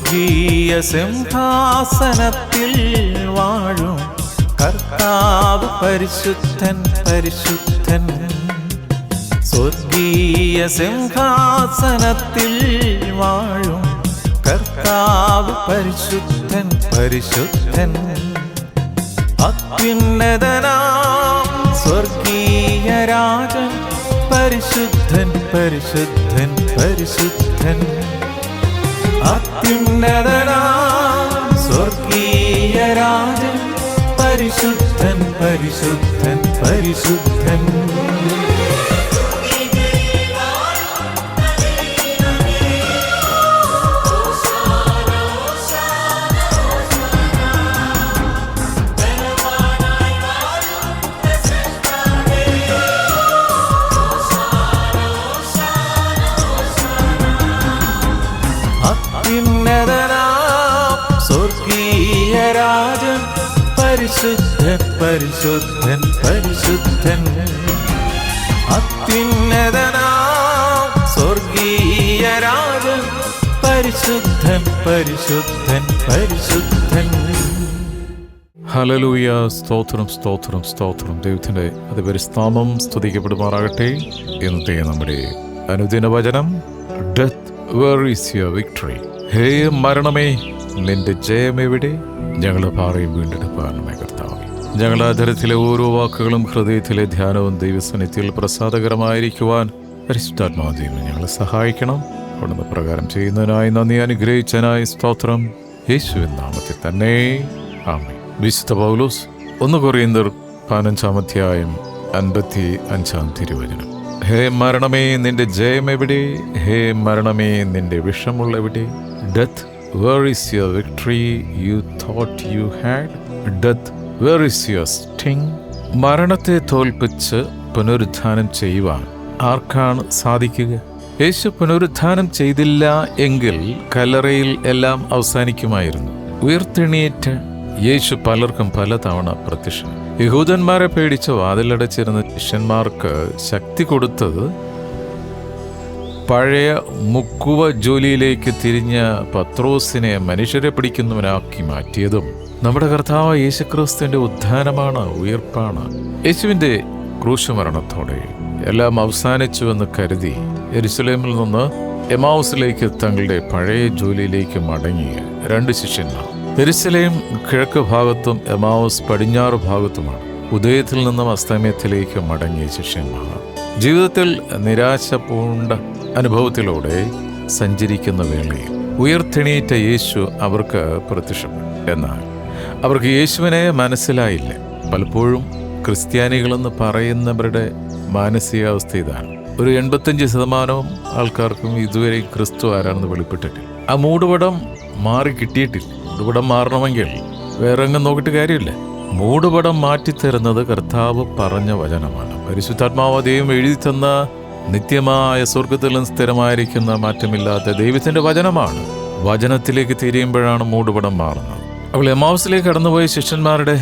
സ്വർഗീയ സിംഹാസനത്തിൽ വാഴും കർത്താവ് പരിശുദ്ധൻ പരിശുദ്ധൻ. സ്വർഗീയ സിംഹാസനത്തിൽ വാഴും കർത്താവ് പരിശുദ്ധൻ പരിശുദ്ധൻ. അത്യുന്നതനാം സ്വർഗീയ രാജൻ പരിശുദ്ധൻ പരിശുദ്ധൻ പരിശുദ്ധൻ. അത്യുന്നതനാം സ്വർഗീയ രാജൻ പരിശുദ്ധൻ പരിശുദ്ധൻ പരിശുദ്ധൻ. സ്വർഗീയ രാജൻ പരിശുദ്ധൻ പരിശുദ്ധൻ പരിശുദ്ധൻ. അത്യുന്നതനാം സ്വർഗീയ രാജൻ പരിശുദ്ധൻ പരിശുദ്ധൻ പരിശുദ്ധൻ. ഹല്ലേലൂയ. സ്തോത്രം സ്തോത്രം സ്തോത്രം. ദൈവത്തിൻ്റെ അതിപരിസ്നാമം സ്തുതിക്കപ്പെടുമാറാകട്ടെ. ഇന്നത്തെ നമ്മുടെ അനുദിന വചനം, death where is your victory. ഹേ മരണമേ, നിന്റെ ജയം എവിടെ? ഞങ്ങളുടെ പാറയും വീണ്ടെടുപ്പാനുമേ കർത്താവേ. ഞങ്ങളുടെ അധരത്തിലെ ഓരോ വാക്കുകളും ഹൃദയത്തിലെ ധ്യാനവും ദൈവസന്നിധിയിൽ പ്രസാദകരമായിരിക്കുവാൻ പരിശുദ്ധാത്മാവ് ഞങ്ങളെ സഹായിക്കണം. അവിടുന്ന് പ്രകാരം ചെയ്യുന്നതിനായി നന്ദി, അനുഗ്രഹിച്ചതിനായി സ്തോത്രം. യേശുവിൻ നാമത്തിൽ തന്നെ ആമേൻ. വിശുദ്ധ പൗലോസ് 1 കൊരിന്ത്യർ 15 അധ്യായം 55 തിരുവചനം. ഹേ മരണമേ, നിന്റെ ജയം എവിടെ? ഹേ മരണമേ, നിന്റെ വിഷമുള്ളെവിടെ? Death, where is your victory you thought you had? Death, where is your sting? മരണത്തെ തോൽപ്പിച്ച് പുനരുത്ഥാനം ചെയ്യുവാൻ ആർക്കാണ് സാധിക്കുക? യേശു പുനരുത്ഥാനം ചെയ്തില്ല എങ്കിൽ കല്ലറയിൽ എല്ലാം അവസാനിക്കുമായിരുന്നു. ഉയർത്തെണീറ്റ യേശു പലർക്കും പലതവണ പ്രത്യക്ഷം. യഹൂദന്മാരെ പേടിച്ച് വാതിലടച്ചിരുന്ന ശിഷ്യന്മാർക്ക് ശക്തി കൊടുത്തത് പഴയ മുക്കുവ ജോലിയിലേക്ക് തിരിഞ്ഞ പത്രോസിനെ മനുഷ്യരെ പിടിക്കുന്നവനാക്കി മാറ്റിയതും നമ്മുടെ കർത്താവ് യേശുക്രിസ്തുവിന്റെ ഉത്ഥാനമാണ്, ഉയർപ്പാണ്. യേശുവിന്റെ ക്രൂശുമരണത്തോടെ എല്ലാം അവസാനിച്ചുവെന്ന് കരുതി യെരുശലേമിൽ നിന്ന് എമാവുസിലേക്ക് തങ്ങളുടെ പഴയ ജോലിയിലേക്ക് മടങ്ങിയ 2 ശിഷ്യന്മാർ. യെരുശലേം കിഴക്ക് ഭാഗത്തും എമാവുസ് പടിഞ്ഞാറ് ഭാഗത്തുമാണ്. ഉദയത്തിൽ നിന്നും അസ്തമയത്തിലേക്ക് മടങ്ങിയ ശിഷ്യന്മാർ ജീവിതത്തിൽ നിരാശ പൂണ്ട അനുഭവത്തിലൂടെ സഞ്ചരിക്കുന്ന വേളയിൽ ഉയർത്തെണീറ്റ യേശു അവർക്ക് പ്രത്യക്ഷപ്പെട്ടു. എന്നാൽ അവർക്ക് യേശുവിനെ മനസ്സിലായില്ല. പലപ്പോഴും ക്രിസ്ത്യാനികളെന്ന് പറയുന്നവരുടെ മാനസികാവസ്ഥ ഇതാണ്. ഒരു 85% ആൾക്കാർക്കും ഇതുവരെ ക്രിസ്തു ആരാണെന്ന് വെളിപ്പെട്ടിട്ടില്ല. ആ മൂടുപടം മാറി കിട്ടിയിട്ടില്ല. മൂടുപടം മാറണമെങ്കിൽ വേറെ എങ്ങും നോക്കിയിട്ട് കാര്യമില്ല. മൂടുപടം മാറ്റിത്തരുന്നത് കർത്താവ് പറഞ്ഞ വചനമാണ്. പരിശുദ്ധാത്മാവ് ദൈവം എഴുതി തന്ന നിത്യമായ സ്വർഗത്തിലും സ്ഥിരമായിരിക്കുന്ന മാറ്റമില്ലാത്ത ദൈവത്തിന്റെ വചനമാണ്. വചനത്തിലേക്ക് തിരിയുമ്പോഴാണ് മൂടുപടം മാറുന്നത്. അപ്പോൾ എമാവുസിലേക്ക് കടന്നുപോയ ശിഷ്യന്മാരുടെ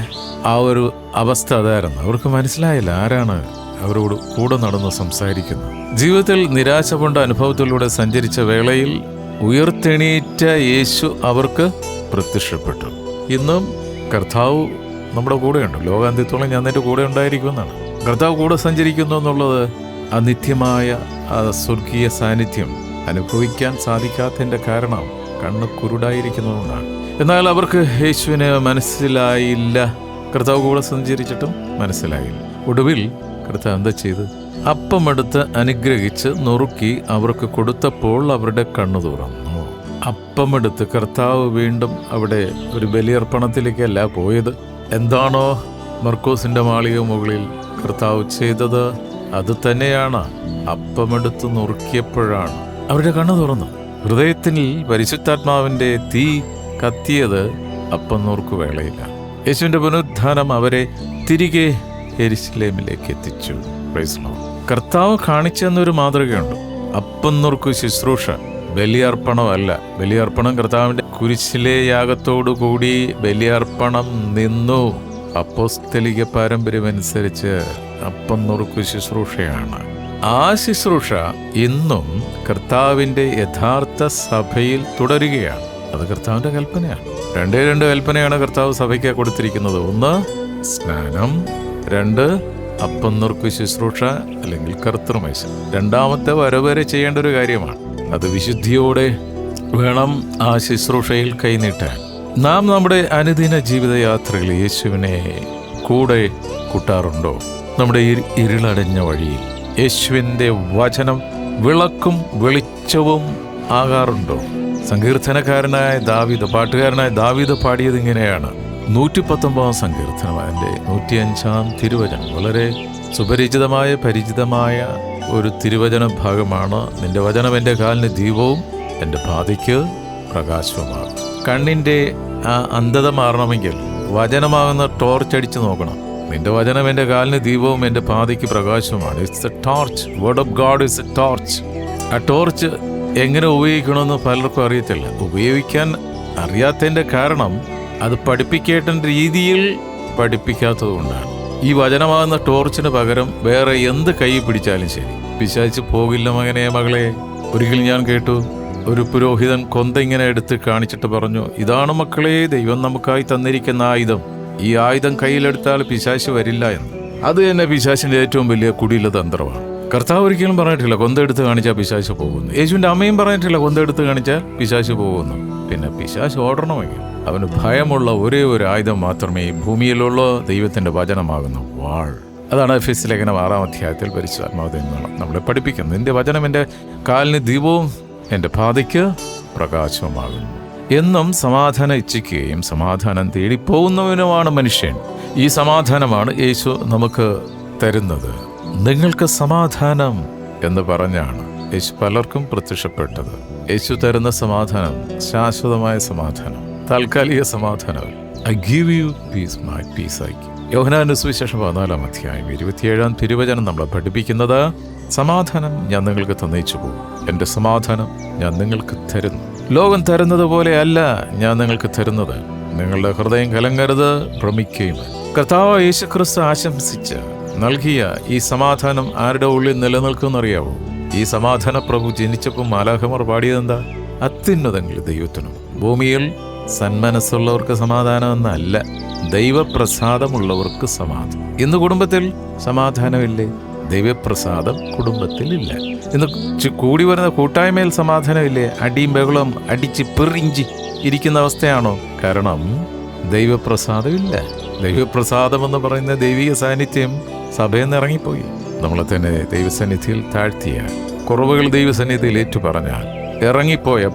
ആ ഒരു അവസ്ഥ അതായിരുന്നു. അവർക്ക് മനസ്സിലായില്ല ആരാണ് അവരോട് കൂടെ നടന്ന് സംസാരിക്കുന്നത്. ജീവിതത്തിൽ നിരാശ കൊണ്ട അനുഭവത്തിലൂടെ സഞ്ചരിച്ച വേളയിൽ ഉയർത്തെണീറ്റ യേശു അവർക്ക് പ്രത്യക്ഷപ്പെട്ടു. ഇന്നും കർത്താവ് നമ്മുടെ കൂടെയുണ്ട്. ലോകാന്ത്യത്തോളം ഞാൻ നിന്റെ കൂടെ ഉണ്ടായിരിക്കുമെന്നാണ്. കർത്താവ് കൂടെ സഞ്ചരിക്കുന്നു എന്നുള്ളത് ആ നിത്യമായ ആ സ്വർഗീയ സാന്നിധ്യം അനുഭവിക്കാൻ സാധിക്കാത്തതിൻ്റെ കാരണം കണ്ണ് കുരുടായിരിക്കുന്നതുകൊണ്ടാണ്. എന്നാൽ അവർക്ക് യേശുവിനെ മനസ്സിലായില്ല. കർത്താവ് കൂടെ സഞ്ചരിച്ചിട്ടും മനസ്സിലായില്ല. ഒടുവിൽ കർത്താവ് എന്താ ചെയ്ത്? അപ്പമെടുത്ത് അനുഗ്രഹിച്ച് നുറുക്കി അവർക്ക് കൊടുത്തപ്പോൾ അവരുടെ കണ്ണു തുറന്നു. അപ്പമെടുത്ത് കർത്താവ് വീണ്ടും അവിടെ ഒരു ബലിയർപ്പണത്തിലേക്കല്ല പോയത്. എന്താണോ മർക്കോസിന്റെ മാളിക മുകളിൽ കർത്താവ് ചെയ്തത് അത് തന്നെയാണ്. അപ്പമെടുത്ത് നുറുക്കിയപ്പോഴാണ് അവരുടെ കണ്ണു തുറന്നു. ഹൃദയത്തിൽ പരിശുദ്ധാത്മാവിന്റെ തീ കത്തിയത് അപ്പം നുറുക്കു വേളയിലാണ്. യേശുവിന്റെ പുനരുത്ഥാനം അവരെ തിരികെ യെരുശലേമിലേക്ക് എത്തിച്ചു. Praise the Lord. കർത്താവ് കാണിച്ചെന്നൊരു മാതൃകയുണ്ട്. അപ്പം നുറുക്കു ശുശ്രൂഷ ബലിയർപ്പണമല്ല. ബലിയർപ്പണം കർത്താവിന്റെ കുരിശിലെ യാഗത്തോടുകൂടി ബലിയർപ്പണം നിന്നു. അപ്പോസ്തലിക പാരമ്പര്യമനുസരിച്ച് അപ്പം നുറുക്കു ശുശ്രൂഷയാണ്. ആ ശുശ്രൂഷ ഇന്നും കർത്താവിന്റെ യഥാർത്ഥ സഭയിൽ തുടരുകയാണ്. അത് കർത്താവിൻ്റെ കൽപ്പനയാണ്. രണ്ട് കൽപ്പനയാണ് കർത്താവ് സഭയ്ക്ക് കൊടുത്തിരിക്കുന്നത്. ഒന്ന് സ്നാനം, രണ്ട് അപ്പം നുറുക്ക് ശുശ്രൂഷ അല്ലെങ്കിൽ കർത്തൃമേശ. രണ്ടാമത്തെ വരവരെ ചെയ്യേണ്ട ഒരു കാര്യമാണ്. അത് വിശുദ്ധിയോടെ വേണം ആ ശുശ്രൂഷയിൽ കൈനീട്ടാൻ. നാം നമ്മുടെ അനുദിന ജീവിതയാത്രകളിൽ യേശുവിനെ കൂടെ കൂട്ടാറുണ്ടോ? നമ്മുടെ ഇരുളടഞ്ഞ വഴിയിൽ യേശുവിൻ്റെ വചനം വിളക്കും വെളിച്ചവും ആകാറുണ്ടോ? സങ്കീർത്തനക്കാരനായ ദാവീദ്, പാട്ടുകാരനായ ദാവീദ് പാടിയത് ഇങ്ങനെയാണ്. 119 സങ്കീർത്തനം അതിൻ്റെ 105 തിരുവചനം. വളരെ സുപരിചിതമായ പരിചിതമായ ഒരു തിരുവചന ഭാഗമാണ്. നിന്റെ വചനം എൻ്റെ കാലിന് ദീപവും എൻ്റെ പാതയ്ക്ക് പ്രകാശവുമാകും. കണ്ണിൻ്റെ ആ അന്ധത മാറണമെങ്കിൽ വചനമാകുന്ന ടോർച്ച് അടിച്ചു നോക്കണം. നിന്റെ വചനം എൻ്റെ കാലിന് ദീപവും എൻ്റെ പാതയ്ക്ക് പ്രകാശവുമാണ്. It's a torch. Word of God is a torch. ആ ടോർച്ച് എങ്ങനെ ഉപയോഗിക്കണമെന്ന് പലർക്കും അറിയത്തില്ല. ഉപയോഗിക്കാൻ അറിയാത്തതിൻ്റെ കാരണം അത് പഠിപ്പിക്കേണ്ട രീതിയിൽ പഠിപ്പിക്കാത്തത് കൊണ്ടാണ്. ഈ വചനമാകുന്ന ടോർച്ചിന് പകരം വേറെ എന്ത് കൈ പിടിച്ചാലും ശരി, പിശാച് പോകില്ല മകനെ മകളെ. ഒരിക്കൽ ഞാൻ കേട്ടു, ഒരു പുരോഹിതൻ കൊന്ത ഇങ്ങനെ എടുത്ത് കാണിച്ചിട്ട് പറഞ്ഞു, ഇതാണ് മക്കളെ ദൈവം നമുക്കായി തന്നിരിക്കുന്ന ആയുധം. ഈ ആയുധം കയ്യിലെടുത്താൽ പിശാച് വരില്ല എന്ന്. അത് തന്നെ പിശാചിൻ്റെ ഏറ്റവും വലിയ കുടില തന്ത്രമാണ്. കർത്താവ് ഒരിക്കലും പറഞ്ഞിട്ടില്ല കൊന്തെടുത്ത് കാണിച്ചാൽ പിശാച് പോകുന്നു. യേശുവിൻ്റെ അമ്മയും പറഞ്ഞിട്ടില്ല കൊന്തെടുത്ത് കാണിച്ചാൽ പിശാച് പോകുന്നു. പിന്നെ പിശാച് ഓടണമെങ്കിൽ അവന് ഭയമുള്ള ഒരേ ഒരു ആയുധം മാത്രമേ ഈ ഭൂമിയിലുള്ള ദൈവത്തിൻ്റെ വചനമാകുന്നു, വാൾ. അതാണ് എഫെസ്യ ലേഖനം 6-ാം അധ്യായത്തിൽ പരിശുദ്ധാത്മാവ് നമ്മളെ പഠിപ്പിക്കുന്നത്. നിന്റെ വചനം എൻ്റെ കാലിന് ദീപവും എൻ്റെ പാതയ്ക്ക് പ്രകാശവുമാകുന്നു. എന്നും സമാധാനം ഇച്ഛിക്കുകയും സമാധാനം തേടി പോകുന്നവനുമാണ് മനുഷ്യൻ. ഈ സമാധാനമാണ് യേശു നമുക്ക് തരുന്നത്. നിങ്ങൾക്ക് സമാധാനം എന്ന് പറഞ്ഞാണ് യേശു പലർക്കും പ്രത്യക്ഷപ്പെട്ടത്. യേശു തരുന്ന സമാധാനം ശാശ്വതമായ സമാധാനം, താൽക്കാലിക സമാധാനം. I give you piece, my piece I give. യോഹന്നാന്റെ സുവിശേഷം 14-ാം അധ്യായം 27-ാം തിരുവചനം നമ്മളെ പഠിപ്പിക്കുന്നത്, സമാധാനം ഞാൻ നിങ്ങൾക്ക് തന്നയിച്ചു പോകും, എൻ്റെ സമാധാനം ഞാൻ നിങ്ങൾക്ക് തരുന്നു. ലോകം തരുന്നത് പോലെയല്ല ഞാൻ നിങ്ങൾക്ക് തരുന്നത്. നിങ്ങളുടെ ഹൃദയം കലങ്ങരുത്, ഭ്രമിക്കുകയും. കർത്താവ് യേശുക്രിസ്തു ആശംസിച്ച് നൽകിയ ഈ സമാധാനം ആരുടെ ഉള്ളിൽ നിലനിൽക്കുമെന്നറിയാവോ? ഈ സമാധാന പ്രഭു ജനിച്ചപ്പോൾ മാലാഖമാർ പാടിയതെന്താ? അത്യുന്നതങ്ങളിൽ ദൈവത്തിനും ഭൂമിയിൽ സന്മനസ്സുള്ളവർക്ക് സമാധാനം എന്നല്ല, ദൈവപ്രസാദമുള്ളവർക്ക് സമാധാനം. ഇന്ന് കുടുംബത്തിൽ സമാധാനമില്ലേ? ദൈവപ്രസാദം കുടുംബത്തിലില്ല. ഇന്ന് കൂടി വരുന്ന കൂട്ടായ്മയിൽ സമാധാനമില്ലേ? അടിയും ബഹളം അടിച്ച് പിറിഞ്ചി ഇരിക്കുന്ന അവസ്ഥയാണോ? കാരണം ദൈവപ്രസാദമില്ല. ദൈവപ്രസാദം എന്ന് പറയുന്ന ദൈവിക സാന്നിധ്യം സഭയിൽ നിന്ന് ഇറങ്ങിപ്പോയി. നമ്മളെ തന്നെ ദൈവസന്നിധിയിൽ താഴ്ത്തിയ, കുറവുകൾ ദൈവസന്നിധിയിൽ ഏറ്റുപറഞ്ഞാൽ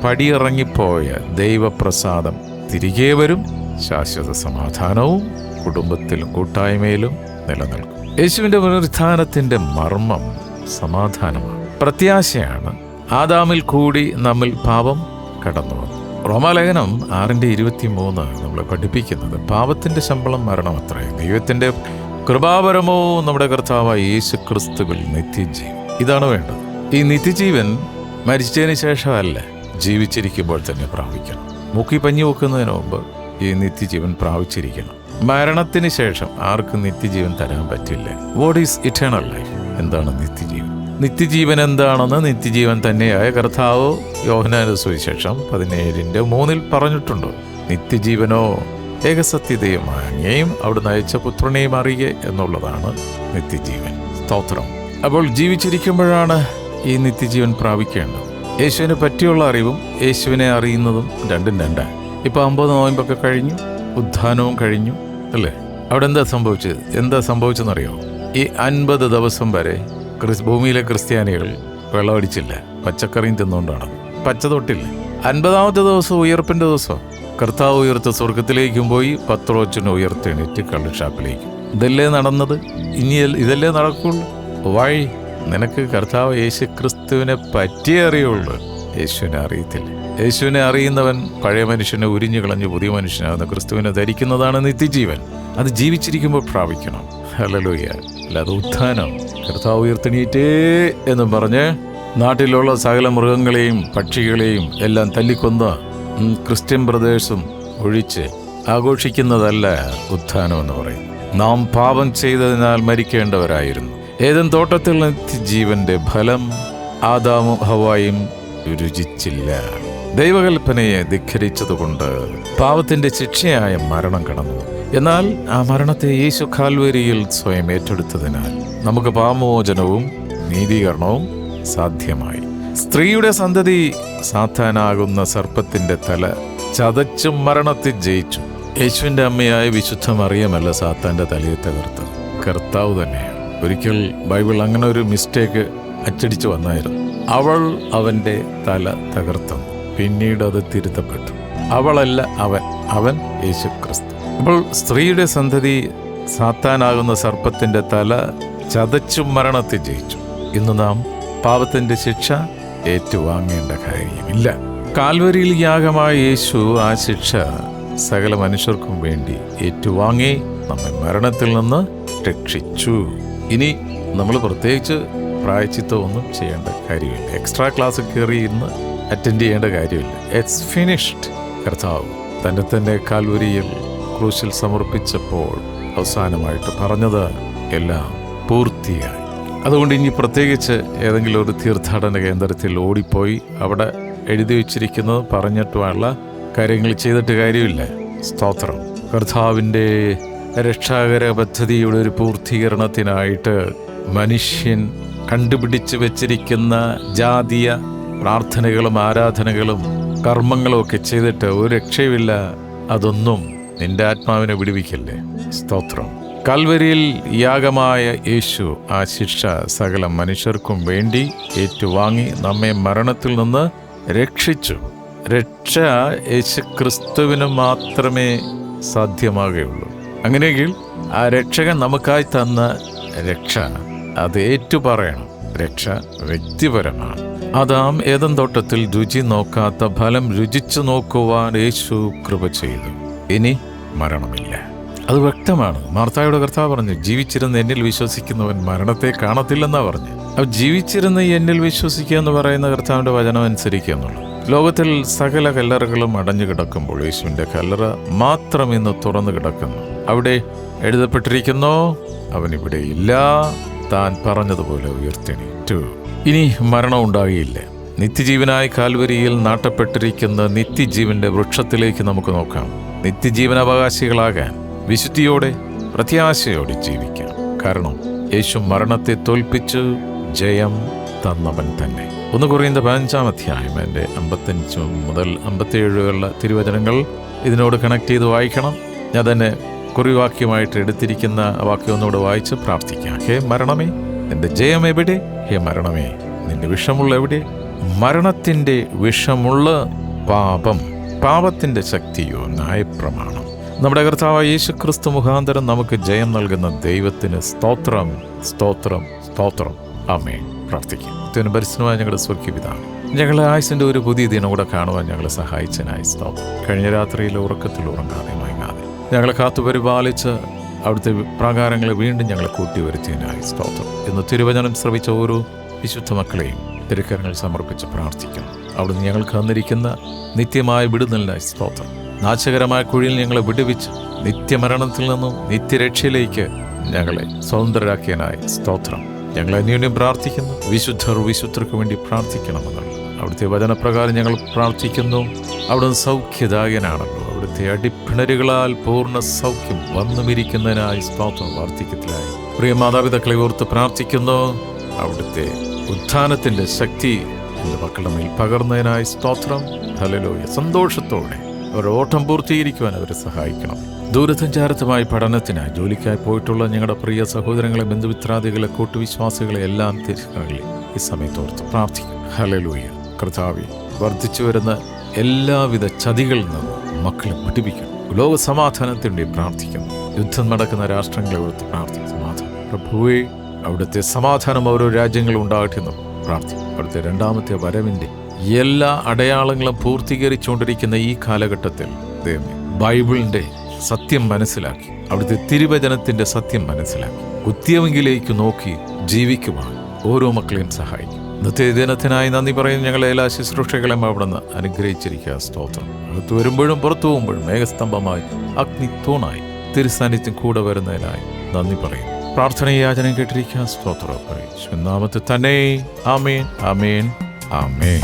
പടിയിറങ്ങിപ്പോയ ദൈവപ്രസാദം തിരികെ വരും. ശാശ്വത സമാധാനവും കുടുംബത്തിലും കൂട്ടായ്മയിലും നിലനിൽക്കും. യേശുവിൻ്റെ പുനരുത്ഥാനത്തിൻ്റെ മർമ്മം സമാധാനമാണ്, പ്രത്യാശയാണ്. ആദാമിൽ കൂടി നമ്മിൽ പാപം കടന്നു വന്നു. റോമാലേഖനം 6:23 നമ്മളെ പഠിപ്പിക്കുന്നത്, പാപത്തിൻ്റെ ശമ്പളം മരണമത്രേ, ദൈവത്തിൻ്റെ കൃപാപരമോ നമ്മുടെ കർത്താവായ യേശു ക്രിസ്തുവിൽ നിത്യജീവൻ. ഇതാണ് വേണ്ടത്. ഈ നിത്യജീവൻ മരിച്ചതിന് ശേഷമല്ല, ജീവിച്ചിരിക്കുമ്പോൾ തന്നെ പ്രാപിക്കണം. മുക്കി പഞ്ഞി വെക്കുന്നതിന് മുമ്പ് ഈ നിത്യജീവൻ പ്രാപിച്ചിരിക്കണം. മരണത്തിന് ശേഷം ആർക്കും നിത്യജീവൻ തരാൻ പറ്റില്ല. What is eternal life? എന്താണ് നിത്യജീവൻ? നിത്യജീവൻ എന്താണെന്ന് നിത്യജീവൻ തന്നെയായ കർത്താവ് യോഹന്നാന്റെ സുവിശേഷം 17:3 പറഞ്ഞിട്ടുണ്ട്. നിത്യജീവനോ ഏകസത്യതയുമായ അങ്ങയെയും അവിടുന്ന് അയച്ച പുത്രനെയും അറിയുക എന്നുള്ളതാണ് നിത്യജീവൻ. സ്തോത്രം. അപ്പോൾ ജീവിച്ചിരിക്കുമ്പോഴാണ് ഈ നിത്യജീവൻ പ്രാപിക്കേണ്ടത്. യേശുവിനെ പറ്റിയുള്ള അറിവും യേശുവിനെ അറിയുന്നതും രണ്ടും രണ്ടാണ്. ഇപ്പോൾ 50 നോയമ്പൊക്കെ കഴിഞ്ഞു, ഉദ്ധാനവും കഴിഞ്ഞു അല്ലേ? അവിടെ എന്താ സംഭവിച്ചെന്നറിയോ? ഈ 50 ദിവസം വരെ ഭൂമിയിലെ ക്രിസ്ത്യാനികൾ വെള്ളമടിച്ചില്ല, പച്ചക്കറിയും തിന്നുകൊണ്ടാണ്. പച്ച തൊട്ടില്ല. 50-ാമത്തെ ദിവസം ഉയർപ്പിൻ്റെ ദിവസം കർത്താവ് ഉയർത്ത് സ്വർഗത്തിലേക്കും പോയി, പത്രോസിനെ ഉയർത്തെണീറ്റ് കള്ളുഷാപ്പിലേക്കും. ഇതല്ലേ നടന്നത്? ഇനി ഇതല്ലേ നടക്കുള്ളൂ? വഴി നിനക്ക് കർത്താവ് യേശു ക്രിസ്തുവിനെ പറ്റിയേ അറിയുള്ളൂ. യേശുവിനെ അറിയത്തില്ല. യേശുവിനെ അറിയുന്നവൻ പഴയ മനുഷ്യനെ ഉരിഞ്ഞു കളഞ്ഞ് പുതിയ മനുഷ്യനാകുന്ന ക്രിസ്തുവിനെ ധരിക്കുന്നതാണ് നിത്യജീവൻ. അത് ജീവിച്ചിരിക്കുമ്പോൾ പ്രാപിക്കണം. ഹല്ലേലൂയ. അല്ലാതെ ഉത്ഥാനം, കർത്താവ് ഉയർത്തെണീറ്റേ എന്നും പറഞ്ഞ് നാട്ടിലുള്ള സകല മൃഗങ്ങളെയും പക്ഷികളെയും എല്ലാം തല്ലിക്കൊന്ന ക്രിസ്ത്യൻ ബ്രദേഴ്സും ഒഴിച്ച് ആഘോഷിക്കുന്നതല്ല ഉത്ഥാനം എന്ന് പറയും. നാം പാപം ചെയ്തതിനാൽ മരിക്കേണ്ടവരായിരുന്നു. ഏദൻ തോട്ടത്തിൽ നിത്യജീവന്റെ ഫലം ആദാമും ഹവ്വായും രുചിച്ചില്ല. ദൈവകൽപ്പനയെ ധിഖരിച്ചതുകൊണ്ട് പാപത്തിന്റെ ശിക്ഷയായ മരണം കടന്നു. എന്നാൽ ആ മരണത്തെ യേശു കാൽവരിയിൽ സ്വയം ഏറ്റെടുത്തതിനാൽ നമുക്ക് പാപമോചനവും നീതീകരണവും സാധ്യമായി. സ്ത്രീയുടെ സന്തതി സാത്താനാകുന്ന സർപ്പത്തിന്റെ തല ചതച്ചും മരണത്തെ ജയിച്ചു. യേശുവിന്റെ അമ്മയായ വിശുദ്ധ മറിയമല്ല സാത്താന്റെ തലയെ തകർത്തത്, കർത്താവ് തന്നെയാണ്. ഒരിക്കൽ ബൈബിൾ അങ്ങനെ ഒരു മിസ്റ്റേക്ക് അച്ചടിച്ചു വന്നായിരുന്നു. അവൾ അവന്റെ തല തകർത്തു. പിന്നീട് അത് തിരുത്തപ്പെട്ടു. അവളല്ല അവൻ, അവൻ യേശു ക്രിസ്തു. അപ്പോൾ സ്ത്രീയുടെ സന്തതി സാത്താനാകുന്ന സർപ്പത്തിന്റെ തല ചതച്ചും മരണത്തെ ജയിച്ചു. ഇന്ന് നാം പാപത്തിന്റെ ശിക്ഷ ഏറ്റുവാങ്ങേണ്ട കാര്യമില്ല. കാൽവരിയിൽ യാഗമായ യേശു ആ ശിക്ഷ സകല മനുഷ്യർക്കും വേണ്ടി ഏറ്റുവാങ്ങി നമ്മെ മരണത്തിൽ നിന്ന് രക്ഷിച്ചു. ഇനി നമ്മൾ പ്രത്യേകിച്ച് പ്രായശ്ചിത്തമൊന്നും ചെയ്യേണ്ട കാര്യമില്ല. എക്സ്ട്രാ ക്ലാസ് കയറി ഇന്ന് അറ്റൻഡ് ചെയ്യേണ്ട കാര്യമില്ല. It's finished. കർത്താവ് തന്നെ കാൽവരിയിൽ ക്രൂശിൽ സമർപ്പിച്ചപ്പോൾ അവസാനമായിട്ട് പറഞ്ഞത് എല്ലാം പൂർത്തിയായി. അതുകൊണ്ട് ഇനി പ്രത്യേകിച്ച് ഏതെങ്കിലും ഒരു തീർത്ഥാടന കേന്ദ്രത്തിൽ ഓടിപ്പോയി അവിടെ എഴുതി വച്ചിരിക്കുന്നത് പറഞ്ഞിട്ടുള്ള കാര്യങ്ങൾ ചെയ്തിട്ട് കാര്യമില്ല. സ്തോത്രം. കർത്താവിൻ്റെ രക്ഷാകര പദ്ധതിയുടെ ഒരു പൂർത്തീകരണത്തിനായിട്ട് മനുഷ്യൻ കണ്ടുപിടിച്ച് വെച്ചിരിക്കുന്ന ജാതീയ പ്രാർത്ഥനകളും ആരാധനകളും കർമ്മങ്ങളും ഒക്കെ ചെയ്തിട്ട് ഒരു രക്ഷയുമില്ല. അതൊന്നും നിന്റെ ആത്മാവിനെ വിടുവിക്കല്ലേ. സ്തോത്രം. കാൽവരിയിൽ യാഗമായ യേശു ആ ശിക്ഷ സകല മനുഷ്യർക്കും വേണ്ടി ഏറ്റുവാങ്ങി നമ്മെ മരണത്തിൽ നിന്ന് രക്ഷിച്ചു. രക്ഷ യേശു ക്രിസ്തുവിന് മാത്രമേ സാധ്യമാകുകയുള്ളൂ. അങ്ങനെയെങ്കിൽ ആ രക്ഷകൻ നമുക്കായി തന്ന രക്ഷ അത് ഏറ്റുപറയണം. രക്ഷ വ്യക്തിപരമാണ്. ആദാം ഏദൻ തോട്ടത്തിൽ രുചി നോക്കാത്ത ഫലം രുചിച്ചു നോക്കുവാൻ യേശു കൃപ ചെയ്തു. ഇനി മരണമില്ല. അത് വ്യക്തമാണ്. മാർത്തായുടെ കർത്താവ് പറഞ്ഞു, ജീവിച്ചിരുന്ന് എന്നിൽ വിശ്വസിക്കുന്നവൻ മരണത്തെ കാണത്തില്ലെന്നാ പറഞ്ഞു. അപ്പോൾ ജീവിച്ചിരുന്ന് എന്നിൽ വിശ്വസിക്കുക എന്ന് പറയുന്ന കർത്താവിൻ്റെ വചനം അനുസരിക്കുക എന്നുള്ളൂ. ലോകത്തിൽ സകല കല്ലറകളും അടഞ്ഞു കിടക്കുമ്പോൾ യേശുവിൻ്റെ കല്ലറ മാത്രം ഇന്ന് തുറന്നു കിടക്കുന്നു. അവിടെ എഴുതപ്പെട്ടിരിക്കുന്നു, അവനിവിടെ ഇല്ല, താൻ പറഞ്ഞതുപോലെ ഉയർത്തെണീറ്റു. ഇനി മരണം ഉണ്ടാകില്ല. നിത്യജീവനായി കാൽവരിയിൽ നാട്ടപ്പെട്ടിരിക്കുന്ന നിത്യജീവന്റെ വൃക്ഷത്തിലേക്ക് നമുക്ക് നോക്കാം. നിത്യജീവനാവകാശികളാകാൻ വിശുദ്ധിയോടെ പ്രത്യാശയോടെ ജീവിക്കാം. കാരണം യേശു മരണത്തെ തോൽപ്പിച്ചു ജയം തന്നവൻ തന്നെ. 1 കൊരിന്ത്യർ 15-ാം അധ്യായം അതിൻ്റെ 55 മുതൽ 57 തിരുവചനങ്ങൾ ഇതിനോട് കണക്ട് ചെയ്ത് വായിക്കണം. ഞാൻ തന്നെ കുറിവാക്യമായിട്ട് എടുത്തിരിക്കുന്ന വാക്യം ഒന്നുകൂടെ വായിച്ച് പ്രാർത്ഥിക്കാം. ഹേ മരണമേ, നിന്റെ ജയം എവിടെ? ഹേ മരണമേ, നിന്റെ വിഷമുള്ള എവിടെ? മരണത്തിൻ്റെ വിഷമുള്ള പാപം, പാപത്തിൻ്റെ ശക്തിയോ ന്യായപ്രമാണം. നമ്മുടെ കർത്താവായ യേശു ക്രിസ്തു മുഖാന്തരം നമുക്ക് ജയം നൽകുന്ന ദൈവത്തിന് സ്തോത്രം, സ്തോത്രം, സ്തോത്രം. ആമേൻ. പ്രാർത്ഥിക്കും. പരിശുദ്ധമായ ഞങ്ങളുടെ സ്വർഗീയ പിതാവേ, ഞങ്ങളെ ആയുസിൻ്റെ ഒരു പുതിയ ദിനം കൂടെ കാണുവാൻ ഞങ്ങളെ സഹായിച്ചതിനായി സ്തോത്രം. കഴിഞ്ഞ രാത്രിയിൽ ഉറക്കത്തിൽ ഉറങ്ങാതെ മയങ്ങാതെ ഞങ്ങളെ കാത്തുപരിപാലിച്ച് അവിടുത്തെ പ്രാകാരങ്ങളെ വീണ്ടും ഞങ്ങളെ കൂട്ടിവരുത്തിയതിനായി സ്തോത്രം. ഇന്ന് തിരുവചനം ശ്രവിച്ച ഓരോ വിശുദ്ധ മക്കളെയും തിരുക്കരങ്ങൾ സമർപ്പിച്ച് പ്രാർത്ഥിക്കുന്നു. അവിടുന്ന് ഞങ്ങൾക്ക് തന്നിരിക്കുന്ന നിത്യമായ വിടുതലിനായി സ്തോത്രം. നാശകരമായ കുഴിയിൽ ഞങ്ങളെ വിടുവിച്ച് നിത്യമരണത്തിൽ നിന്നും നിത്യരക്ഷയിലേക്ക് ഞങ്ങളെ സ്വതന്ത്രരാക്കിയതിനായി സ്തോത്രം. ഞങ്ങൾ അന്യോന്യം പ്രാർത്ഥിക്കുന്നു. വിശുദ്ധർക്ക് വേണ്ടി പ്രാർത്ഥിക്കണമെന്നുള്ള അവിടുത്തെ വചനപ്രകാരം ഞങ്ങൾ പ്രാർത്ഥിക്കുന്നു. അവിടുന്ന് സൗഖ്യദായകനാണല്ലോ. അവിടുത്തെ അടിപ്പിണരുകളാൽ പൂർണ്ണ സൗഖ്യം വന്നുമിരിക്കുന്നതിനായി സ്തോത്രം. വാർദ്ധക്യത്തിലായി പ്രിയ മാതാപിതാക്കളെ ഓർത്ത് പ്രാർത്ഥിക്കുന്നു. അവിടുത്തെ ഉത്ഥാനത്തിൻ്റെ ശക്തി എൻ്റെ മക്കളുടെ മേൽ പകർന്നതിനായി സ്തോത്രം. ഹല്ലേലൂയ. സന്തോഷത്തോടെ അവരുടെ ഓട്ടം പൂർത്തീകരിക്കുവാൻ അവരെ സഹായിക്കണം. ദൂരസഞ്ചാരത്തുമായി പഠനത്തിനായി ജോലിക്കായി പോയിട്ടുള്ള ഞങ്ങളുടെ പ്രിയ സഹോദരങ്ങളെ, ബന്ധുമിത്രാദികളെ, കൂട്ടുവിശ്വാസികളെ എല്ലാം തിരിച്ചറിയി ഈ സമയത്തോർത്ത് പ്രാർത്ഥിക്കും. ഹല്ലേലൂയ. കർത്താവേ, വർദ്ധിച്ചു വരുന്ന എല്ലാവിധ ചതികളിൽ നിന്ന് മക്കളെ പഠിപ്പിക്കണം. ലോക സമാധാനത്തിൻ്റെ പ്രാർത്ഥിക്കുന്നു. യുദ്ധം നടക്കുന്ന രാഷ്ട്രങ്ങളെ ഓർത്ത് പ്രാർത്ഥിക്കും. സമാധാനം പ്രഭുവേ, അവിടുത്തെ സമാധാനം ഓരോ രാജ്യങ്ങളും ഉണ്ടാകട്ടെ എന്ന് പ്രാർത്ഥിക്കും. അവിടുത്തെ രണ്ടാമത്തെ വരവിൻ്റെ എല്ലാ അടയാളങ്ങളും പൂർത്തീകരിച്ചുകൊണ്ടിരിക്കുന്ന ഈ കാലഘട്ടത്തിൽ ദൈവമേ, ബൈബിളിൻ്റെ സത്യം മനസ്സിലാക്കി, അവിടുത്തെ തിരുവചനത്തിൻ്റെ സത്യം മനസ്സിലാക്കി ഉദ്യമങ്കിലേക്ക് നോക്കി ജീവിക്കുവാൻ ഓരോ മക്കളെയും സഹായിക്കും. ഇന്നത്തെ ദിനത്തിനായി നന്ദി പറയുന്ന ഞങ്ങളെ എല്ലാ ശുശ്രൂഷകളെയും അവിടുന്ന് അനുഗ്രഹിച്ചിരിക്കുക. സ്തോത്രം. അകത്ത് വരുമ്പോഴും പുറത്തു പോകുമ്പോഴും മേഘസ്തംഭമായി അഗ്നിത്തൂണായി തിരുസാന്നിധ്യം കൂടെ വരുന്നതിനായി നന്ദി പറയും. പ്രാർത്ഥനയും യാചനയും കേട്ടിരിക്കുക. സ്തോത്രം പറയും നാമത്തിൽ തന്നെ. ആമേൻ, ആമേൻ, ആമേൻ.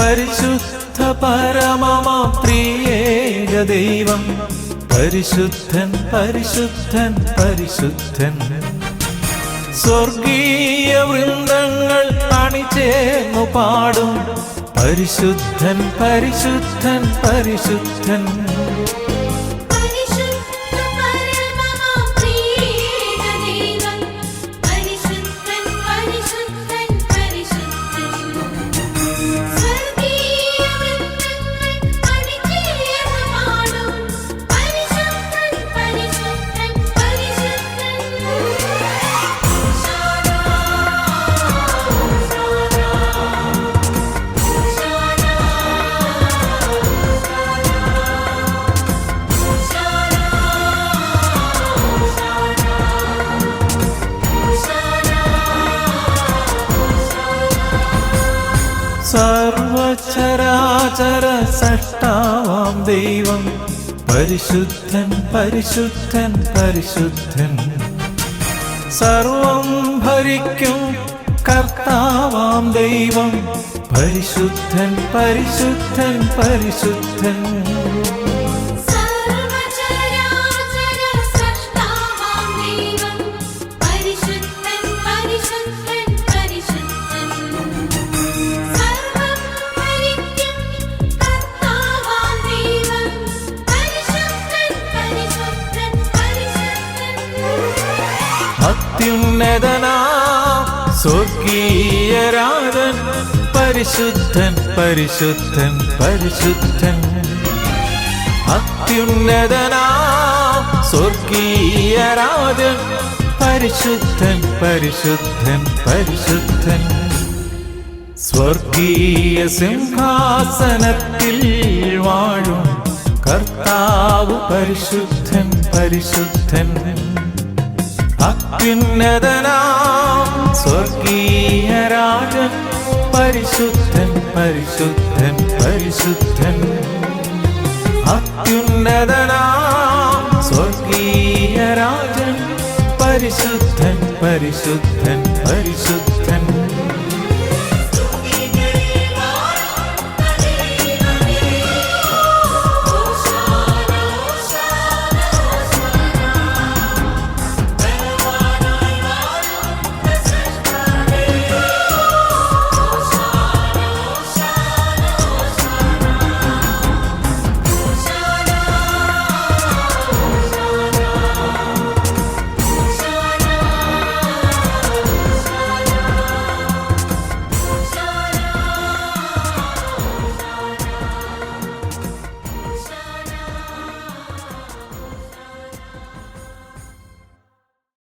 പരിശുദ്ധ പരമമാം ത്രിയേക ദൈവം പരിശുദ്ധൻ പരിശുദ്ധൻ പരിശുദ്ധൻ. സ്വർഗീയ വൃന്ദങ്ങൾ അണിചേർന്നു പാടും പരിശുദ്ധൻ പരിശുദ്ധൻ പരിശുദ്ധൻ. സർവചരാചര സൃഷ്ടാവാം ദൈവം പരിശുദ്ധൻ പരിശുദ്ധൻ പരിശുദ്ധൻ. സർവം ഭരിക്കും കർത്താവാം ദൈവം പരിശുദ്ധൻ പരിശുദ്ധൻ പരിശുദ്ധൻ. അത്യുന്നതനാം സ്വർഗീയ രാജൻ പരിശുദ്ധൻ പരിശുദ്ധൻ പരിശുദ്ധൻ. അത്യുന്നതനാം സ്വർഗീയ രാജൻ പരിശുദ്ധൻ പരിശുദ്ധൻ പരിശുദ്ധൻ. സ്വർഗീയ സിംഹാസനത്തിൽ വാഴും കർത്താവ് പരിശുദ്ധൻ പരിശുദ്ധൻ. അത്യുന്നതനാം സ്വർഗീയ രാജൻ പരിശുദ്ധൻ പരിശുദ്ധൻ പരിശുദ്ധൻ. അത്യുന്നതനാം സ്വർഗീയ രാജൻ പരിശുദ്ധൻ പരിശുദ്ധൻ പരിശുദ്ധൻ.